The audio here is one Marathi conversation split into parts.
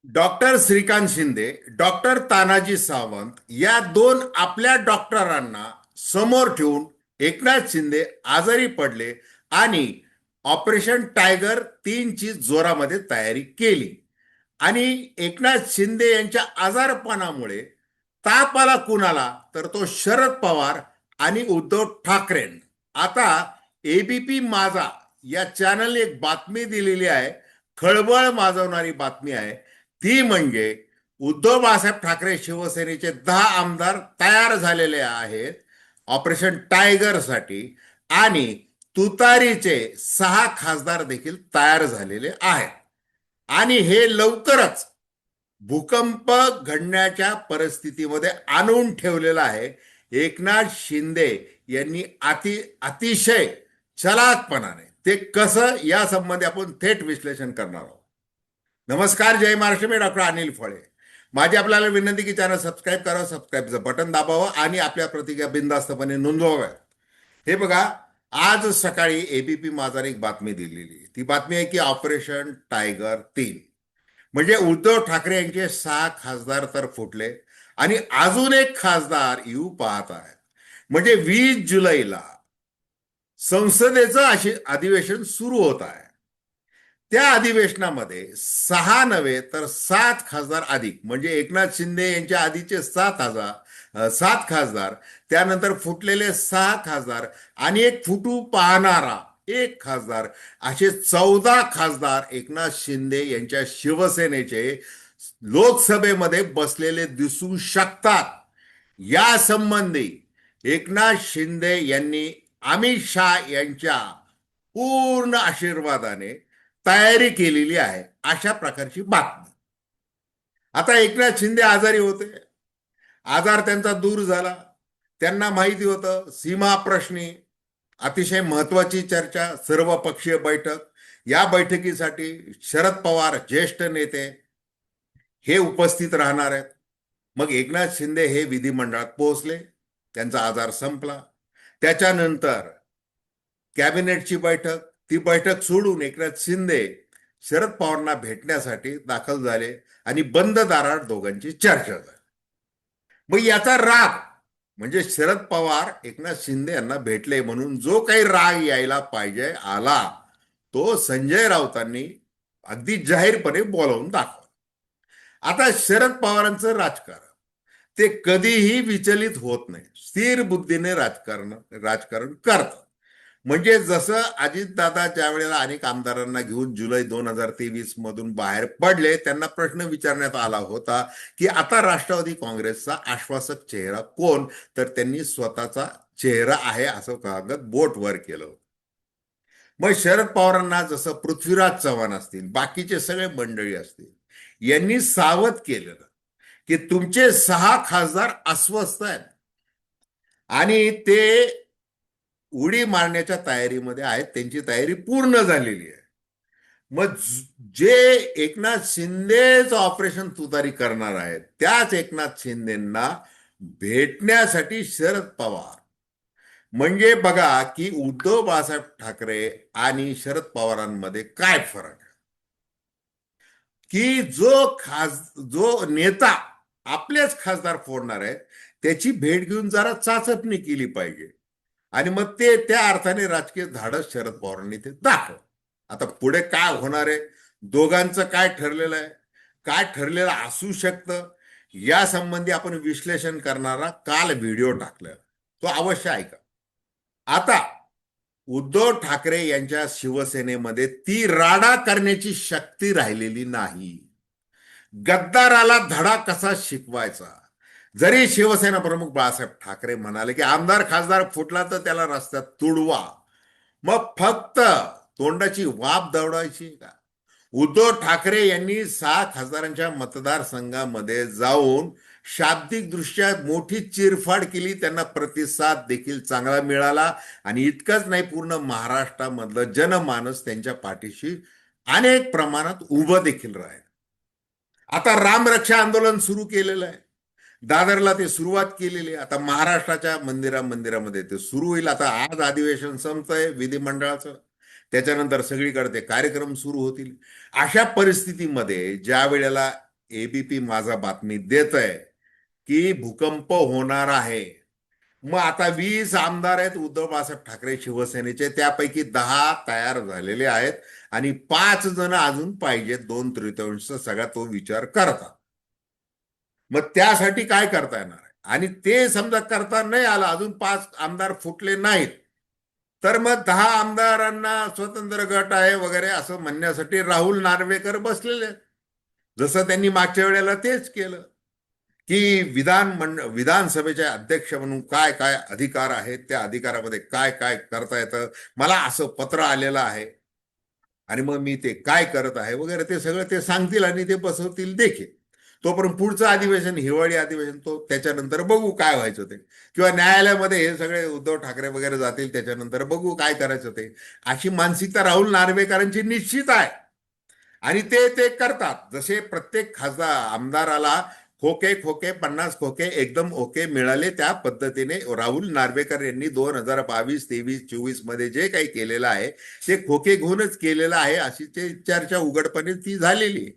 डॉक्टर श्रीकांत शिंदे, डॉक्टर तानाजी सावंत या दोन आपल्या डॉक्टरांना समोर ठेवून एकनाथ शिंदे आजारी पडले आणि ऑपरेशन टायगर 3ची जोरामध्ये तयारी केली. आणि एकनाथ शिंदे यांच्या आजारपणामुळे ताप आला कुणाला, तर तो शरद पवार आणि उद्धव ठाकरे. आता एबीपी माझा या चॅनलने एक बातमी दिलेली आहे, खळबळ माजवणारी बातमी आहे. ती म्हणजे उद्धव बाळासाहेब ठाकरे शिवसेनेचे 10 आमदार तयार झालेले आहेत ऑपरेशन टायगर साठी, आणि तुतारीचे 6 खासदार देखील तयार झालेले आहेत. आणि हे लवकरच भूकंप घडण्याच्या परिस्थितीमध्ये आणून ठेवलेलं आहे. एकनाथ शिंदे यांनी अतिशय चलाकपणाने ते कसं, या संबंधी आपण थेट विश्लेषण करणार आहोत. नमस्कार, जय महाराष्ट्र. मी डॉक्टर अनिल फळे. माझी आपल्याला विनंती की चॅनल सबस्क्राईब करावं, सबस्क्राईबचं बटन दाबावं आणि आपल्या प्रतिक्रिया बिनधास्तपणे नोंदवाव्या. हे बघा, आज सकाळी एबीपी माझाने एक बातमी दिलेली. ती बातमी आहे की ऑपरेशन टायगर 3 म्हणजे उद्धव ठाकरे यांचे 6 खासदार तर फुटले आणि अजून एक खासदार येऊ पाहत आहेत. म्हणजे 20 जुलैला संसदेचं अधिवेशन सुरू होत आहे. त्या अधिवेशनामध्ये 6 नव्हे तर 7 खासदार अधिक, म्हणजे एकनाथ शिंदे यांच्या आधीचे 7 खासदार, त्यानंतर फुटलेले 6 खासदार आणि एक फुटू पाहणारा 1 खासदार, असे 14 खासदार एकनाथ शिंदे यांच्या शिवसेनेचे लोकसभेमध्ये बसलेले दिसू शकतात. या संबंधी एकनाथ शिंदे यांनी अमित शाह यांच्या पूर्ण आशीर्वादाने तयारी केलेली आहे, अशा प्रकारची बातमी. आता एकनाथ शिंदे आजारी होते, आजार त्यांचा दूर झाला. त्यांना माहिती होतं सीमा प्रश्नी अतिशय महत्वाची चर्चा, सर्वपक्षीय बैठक. या बैठकीसाठी शरद पवार ज्येष्ठ नेते हे उपस्थित राहणार आहेत. मग एकनाथ शिंदे हे विधिमंडळात पोहोचले, त्यांचा आजार संपला. त्याच्यानंतर कॅबिनेटची बैठक, ती बैठक सोडून एकनाथ शिंदे शरद पवारांना भेटण्यासाठी दाखल झाले आणि बंद दारात दोघांची चर्चा झाली. मग याचा राग, म्हणजे शरद पवार एकनाथ शिंदे यांना भेटले म्हणून जो काही राग यायला पाहिजे आला, तो संजय राऊतांनी अगदी जाहीरपणे बोलावून दाखवला. आता शरद पवारांचं राजकारण ते कधीही विचलित होत नाही, स्थिर बुद्धीने राजकारण करतात. म्हणजे जसं अजितदादा ज्या वेळेला अनेक आमदारांना घेऊन जुलै 2023 मधून बाहेर पडले, त्यांना प्रश्न विचारण्यात आला होता की आता राष्ट्रवादी काँग्रेसचा आश्वासक चेहरा कोण, तर त्यांनी स्वतःचा चेहरा आहे असं सांगत बोट वर केलं. मग शरद पवारांना जसं पृथ्वीराज चव्हाण असतील, बाकीचे सगळे मंडळी असतील, यांनी सावध केलेलं की तुमचे 6 खासदार अस्वस्थ आहेत आणि ते उडी मारण्याच्या तयारीमध्ये आहेत, त्यांची तयारी पूर्ण झालेली आहे. मग जे एकनाथ शिंदेच ऑपरेशन तुतारी करणार आहेत, त्याच एकनाथ शिंदेना भेटण्यासाठी शरद पवार, म्हणजे बघा की उद्धव बाळासाहेब ठाकरे आणि शरद पवारांमध्ये काय फरक आहे. की जो नेता आपलेच खासदार फोडणार आहे, त्याची भेट घेऊन जरा चाचपणी केली पाहिजे. आणि मग ते त्या अर्थाने राजकीय धाडस शरद पवारांनी ते दाखव. आता पुढे काय होणार आहे, दोघांचं काय ठरलेलं आहे, काय ठरलेलं असू शकतं, या संबंधी आपण विश्लेषण करणारा काल व्हिडिओ टाकला, तो अवश्य ऐका. आता उद्धव ठाकरे यांच्या शिवसेनेमध्ये ती राडा करण्याची शक्ती राहिलेली नाही. गद्दाराला धडा कसा शिकवायचा, जरी शिवसेना प्रमुख बाळासाहेब ठाकरे म्हणाले की आमदार खासदार फुटला तर त्याला रस्त्यात तुडवा, मग फक्त तोंडाची वाफ दवडायची का? उद्धव ठाकरे यांनी 6 खासदारांच्या मतदारसंघामध्ये जाऊन शाब्दिक दृष्ट्या मोठी चिरफाड केली, त्यांना प्रतिसाद देखील चांगला मिळाला. आणि इतकंच नाही, पूर्ण महाराष्ट्रामधलं जनमानस त्यांच्या पाठीशी अनेक प्रमाणात उभं देखील राहील. आता रामरक्षा आंदोलन सुरू केलेलं आहे, दादरला ते सुरुवात केलेली आहे. आता महाराष्ट्राच्या मंदिरामध्ये ते सुरू होईल. आता आज अधिवेशन संपतंय विधिमंडळाचं, त्याच्यानंतर सगळीकडे ते कार्यक्रम सुरू होतील. अशा परिस्थितीमध्ये ज्या वेळेला एबीपी माझा बातमी देत आहे की भूकंप होणार आहे. मग आता 20 आमदार आहेत उद्धव बाळासाहेब ठाकरे शिवसेनेचे, त्यापैकी 10 तयार झालेले आहेत आणि 5 जण अजून पाहिजेत, 2/3 सगळा तो विचार करतात. मग त्यासाठी काय करता येणार आहे? आणि ते समजा करता नाही आलं, अजून 5 आमदार फुटले नाहीत, तर मग 10 आमदारांना स्वतंत्र गट आहे वगैरे असं म्हणण्यासाठी राहुल नार्वेकर बसलेले आहेत. जसं त्यांनी मागच्या वेळेला तेच केलं की विधानसभेचे अध्यक्ष म्हणून काय काय अधिकार आहेत, त्या अधिकारामध्ये काय काय करता येतं, मला असं पत्र आलेलं आहे आणि मग मी ते काय करत आहे वगैरे ते सगळं ते सांगतील आणि ते बसवतील देखील. तोपर्यंत पुढचं अधिवेशन, हिवाळी अधिवेशन, तो त्याच्यानंतर बघू काय व्हायचं ते, किंवा न्यायालयामध्ये हे सगळे उद्धव ठाकरे वगैरे जातील, त्याच्यानंतर बघू काय करायचं ते. अशी मानसिकता राहुल नार्वेकरांची निश्चित आहे आणि ते ते करतात. जसे प्रत्येक खासदार आमदाराला खोके खोके 50 खोके एकदम ओके मिळाले, त्या पद्धतीने राहुल नार्वेकर यांनी 2022, 23, 24 मध्ये जे काही केलेलं आहे ते खोके घेऊनच केलेलं आहे, अशी ते चर्चा उघडपणे ती झालेली आहे.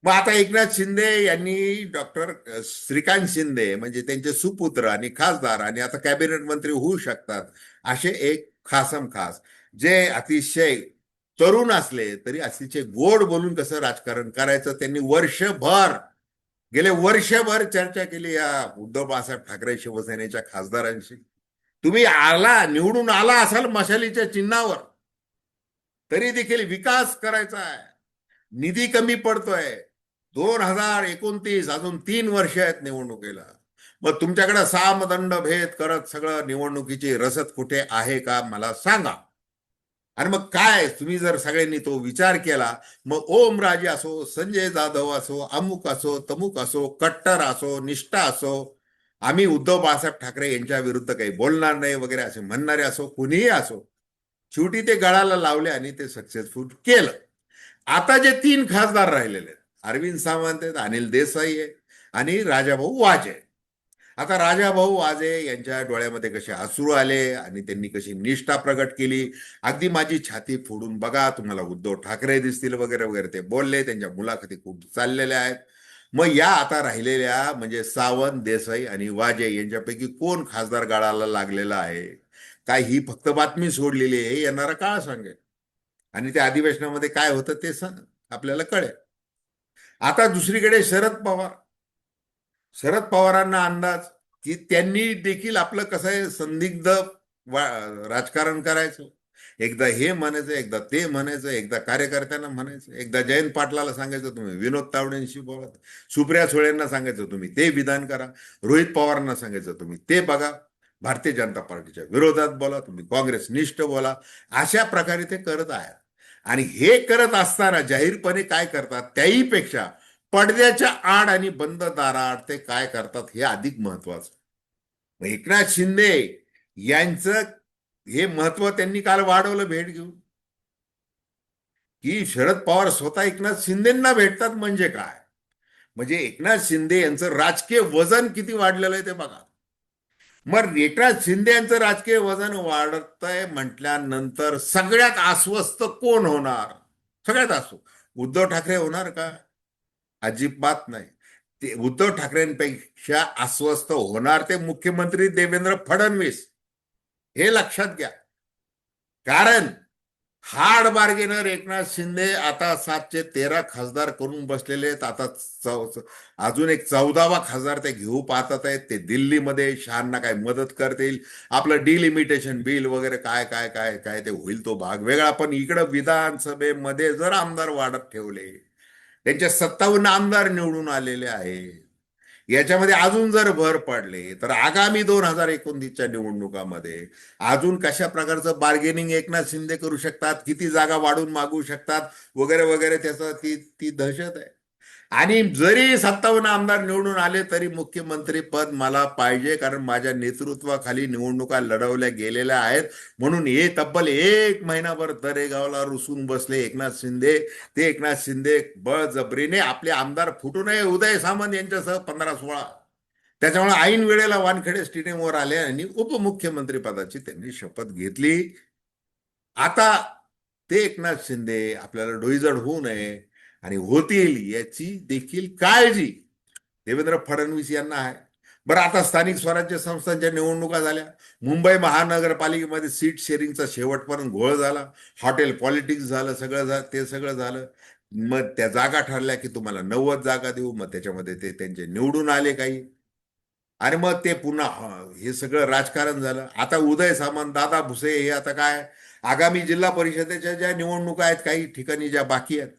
मग आता एकनाथ शिंदे यांनी डॉक्टर श्रीकांत शिंदे म्हणजे त्यांचे सुपुत्र आणि खासदार आणि आता कॅबिनेट मंत्री होऊ शकतात असे एक खासम खास, जे अतिशय तरुण असले तरी अतिशय गोड बोलून कसं राजकारण करायचं, त्यांनी गेले वर्षभर चर्चा केली या उद्धव बाळासाहेब ठाकरे शिवसेनेच्या खासदारांशी. तुम्ही निवडून आला असाल मशालीच्या चिन्हावर, तरी देखील विकास करायचा आहे, निधी कमी पडतोय, 2029 अजून 3 वर्ष आहेत निवडणुकीला. मग तुमच्याकडे सामदंड भेद करत सगळं निवडणुकीची रसद कुठे आहे का मला सांगा. आणि मग काय, तुम्ही जर सगळ्यांनी तो विचार केला, मग ओमराजे असो, संजय जाधव असो, अमुक असो, तमुक असो, कट्टर असो, निष्ठा असो, आम्ही उद्धव बाळासाहेब ठाकरे यांच्या विरुद्ध काही बोलणार नाही वगैरे असे म्हणणारे असो, कुणीही असो, शेवटी ते गळाला लावले आणि ते सक्सेसफुल केलं. आता जे 3 खासदार राहिलेले आहेत, अरविंद सावंत आहेत, अनिल देसाई आहे आणि राजाभाऊ वाजे. आता राजाभाऊ वाजे यांच्या डोळ्यामध्ये कसे अश्रू आले आणि त्यांनी कशी निष्ठा प्रकट केली, अगदी माझी छाती फोडून बघा, तुम्हाला उद्धव ठाकरे दिसतील वगैरे वगैरे ते बोलले. त्यांच्या मुलाखती खूप चाललेल्या आहेत. मग या आता राहिलेल्या म्हणजे सावंत, देसाई आणि वाजे यांच्यापैकी कोण खासदार गाळाला लागलेला आहे, काय ही फक्त बातमी सोडलेली आहे, हे येणारा काळ सांगेल. आणि त्या अधिवेशनामध्ये काय होतं ते आपल्याला कळेल. आता दुसरीकडे शरद पवारांना अंदाज की त्यांनी देखील आपलं कसं आहे संदिग्ध राजकारण करायचं. एकदा हे म्हणायचं, एकदा ते म्हणायचं, एकदा कार्यकर्त्यांना म्हणायचं, एकदा जयंत पाटलाला सांगायचं तुम्ही विनोद तावडेंशी बोला, सुप्रिया सुळेंना सांगायचं तुम्ही ते विधान करा, रोहित पवारांना सांगायचं तुम्ही ते बघा, भारतीय जनता पार्टीच्या विरोधात बोला, तुम्ही काँग्रेस निष्ठ बोला. अशा प्रकारे ते करत आहेत. आणि हे करत असताना जाहीरपणे काय करतात त्याहीपेक्षा पडद्याच्या आड आणि बंद दाराआड ते काय करतात हे अधिक महत्वाचं. एकनाथ शिंदे यांचं हे महत्व त्यांनी काल वाढवलं भेट घेऊन, की शरद पवार स्वतः एकनाथ शिंदेना भेटतात म्हणजे काय, म्हणजे एकनाथ शिंदे यांचं राजकीय वजन किती वाढलेलं आहे ते बघा. मग एकनाथ शिंदे यांचं राजकीय वजन वाढतंय म्हटल्यानंतर सगळ्यात अस्वस्थ कोण होणार? सगळ्यात अस्वस्थ उद्धव ठाकरे होणार का? अजिबात नाही. ते उद्धव ठाकरेंपेक्षा अस्वस्थ होणार ते मुख्यमंत्री देवेंद्र फडणवीस, हे लक्षात घ्या. कारण हार्ड बार्गेनर एकनाथ शिंदे आता 713 खासदार करून बसलेले आहेत. आता अजून एक 14वा खासदार ते घेऊ पाहतात आहेत. ते दिल्लीमध्ये शहांना काय मदत करतील, आपलं डिलिमिटेशन बिल वगैरे काय काय काय काय ते होईल तो भाग वेगळा. पण इकडं विधानसभेमध्ये जर आमदार वाढत ठेवले, त्यांचे 57 आमदार निवडून आलेले आहेत, याच्यामध्ये अजून जर भर पडले तर आगामी 2029च्या निवडणुकामध्ये अजून कशा प्रकारचं बार्गेनिंग एकनाथ शिंदे करू शकतात, किती जागा वाढून मागू शकतात वगैरे वगैरे, त्याचा ती ती दहशत आहे. आणि जरी 57 आमदार निवडून आले तरी मुख्यमंत्री पद मला पाहिजे, कारण माझ्या नेतृत्वाखाली निवडणुका लढवल्या गेलेल्या आहेत. म्हणून हे तब्बल 1 महिनाभर दरेगावला रुसून बसले एकनाथ शिंदे. ते एकनाथ शिंदे बळजबरीने आपले आमदार फुटू नये उदय सामंत यांच्यासह 15-16, त्याच्यामुळे ऐन वेळेला वानखेडे स्टेडियमवर आले आणि उपमुख्यमंत्री पदाची त्यांनी शपथ घेतली. आता ते एकनाथ शिंदे आपल्याला डोईजड होऊ नये आणि होतील याची देखील काळजी देवेंद्र फडणवीस यांना आहे. बरं, आता स्थानिक स्वराज्य संस्थांच्या निवडणुका झाल्या. मुंबई महानगरपालिकेमध्ये सीट शेअरिंगचा शेवटपर्यंत घोळ झाला. हॉटेल पॉलिटिक्स झालं, सगळं ते सगळं झालं. मग त्या जागा ठरल्या की तुम्हाला 90 जागा देऊ. मग त्याच्यामध्ये ते त्यांचे निवडून आले काही. आणि मग ते पुन्हा हे सगळं राजकारण झालं. आता उदय सामंत, दादा भुसे हे आता काय, आगामी जिल्हा परिषदेच्या ज्या निवडणुका आहेत काही ठिकाणी ज्या बाकी आहेत,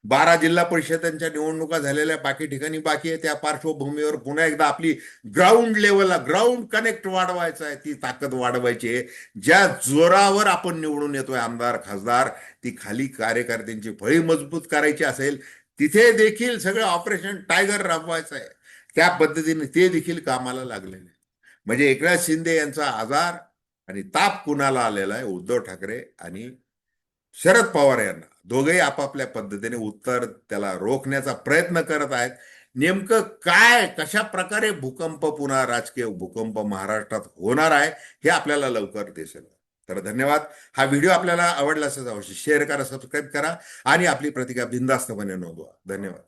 12 जिल्हा परिषदांच्या निवडणुका झालेल्या बाकी ठिकाणी बाकी आहे, त्या पार्श्वभूमीवर पुन्हा एकदा आपली ग्राउंड लेवलला ग्राउंड कनेक्ट वाढवायचं आहे, ती ताकद वाढवायची आहे. ज्या जोरावर आपण निवडून येतोय आमदार खासदार, ती खाली कार्यकर्त्यांची फळी मजबूत करायची असेल, तिथे देखील सगळं ऑपरेशन टायगर राबवायचं आहे. त्या पद्धतीने ते देखील कामाला लागलेले आहे. म्हणजे एकनाथ शिंदे यांचा आजार आणि ताप कुणाला आलेला आहे? उद्धव ठाकरे आणि शरद पवार यांना. दोघेही आपापल्या पद्धतीने उत्तर त्याला रोखण्याचा प्रयत्न करत आहेत. नेमकं काय, कशा प्रकारे भूकंप, पुन्हा राजकीय भूकंप महाराष्ट्रात होणार आहे, हे आपल्याला लवकर दिसेल. तर धन्यवाद. हा व्हिडिओ आपल्याला आवडला असेल अवश्य शेअर करा, सबस्क्राईब करा आणि आपली प्रतिक्रिया बिनधास्तपणे नोंदवा. धन्यवाद.